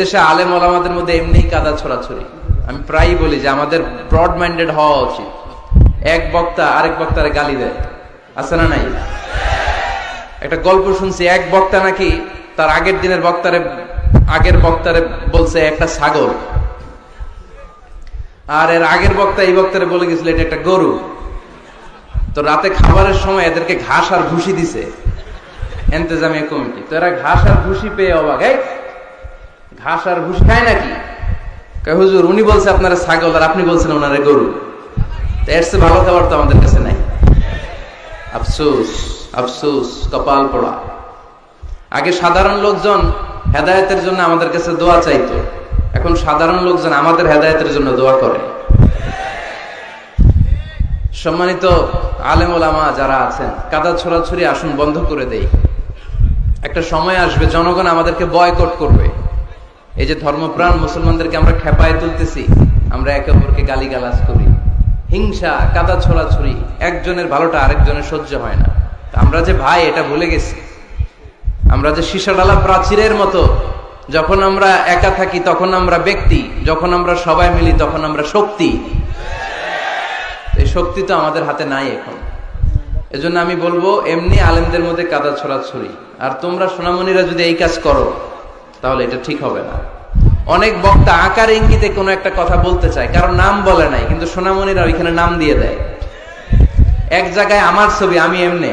দেশে আলেম ওলামাদের মধ্যে এমনি কাদা ছড়াছড়ি। আমি প্রায়ই বলি যে আমাদের ব্রড মাইন্ডেড হওয়া উচিত। এক বক্তা আরেক বক্তারে গালি দেয়, আছে না নাই? একটা গল্প শুনছি, এক বক্তা নাকি তার আগের বক্তারে বলছে একটা ছাগল, আর এর আগের বক্তা এই বক্তারে বলে গেছিল এটা একটা গরু। তো রাতে খাবারের সময় এদেরকে ঘাস আর ভুসি দিছে ইন্তেজামিয়া কমিটি। তো এরা ঘাস আর ভুসি পেয়ে অবাক, এই ঘাস আর ভুসি খায় নাকি? হুজুর উনি বলছে আপনারা ছাগল আর আপনি বলছেন ওনারে গরু। তো এর চেয়ে ভালো খাবার তো আমাদের কাছে নাই। আফসোস আফসোস, কপাল পোড়া। আগে সাধারণ লোকজন হেদায়েতের জন্য আমাদের কাছে দোয়া চাইতো, এখন সাধারণ লোকজন আমাদের হেদায়েতের জন্য দোয়া করে। সম্মানিত আলেম ওলামা যারা আছেন, কাদা ছড়াছড়ি আসুন বন্ধ করে দেই। একটা সময় আসবে জনগণ আমাদেরকে বয়কট করবে। এই যে ধর্মপ্রাণ মুসলমানদেরকে আমরা খেপায় তুলতেছি, আমরা একে অপরকে গালিগালাজ করি, হিংসা, কাদা ছড়াছড়ি, একজনের ভালোটা আরেকজনের সহ্য হয় না। আমরা যে ভাই এটা ভুলে গেছি। আমরা যে সীসাডালা প্রাচীরের মতো, যখন আমরা একা থাকি তখন আমরা ব্যক্তি, যখন আমরা সবাই মিলি তখন আমরা শক্তি। এই শক্তি তো আমাদের হাতে নাই এখন। এজন্য আমি বলবো এমনি আলেমদের মধ্যে কাদা ছড়াছড়ি, আর তোমরা সোনামণিরা যদি এই কাজ করো তাহলে এটা ঠিক হবে না। অনেক বক্তা আকার ইঙ্গিতে কোনো একটা কথা বলতে চায়, কারণ নাম বলে নাই, কিন্তু সোনামণিরা ওইখানে নাম দিয়ে দেয়। এক জায়গায় আমার ছবি, আমি এমনি,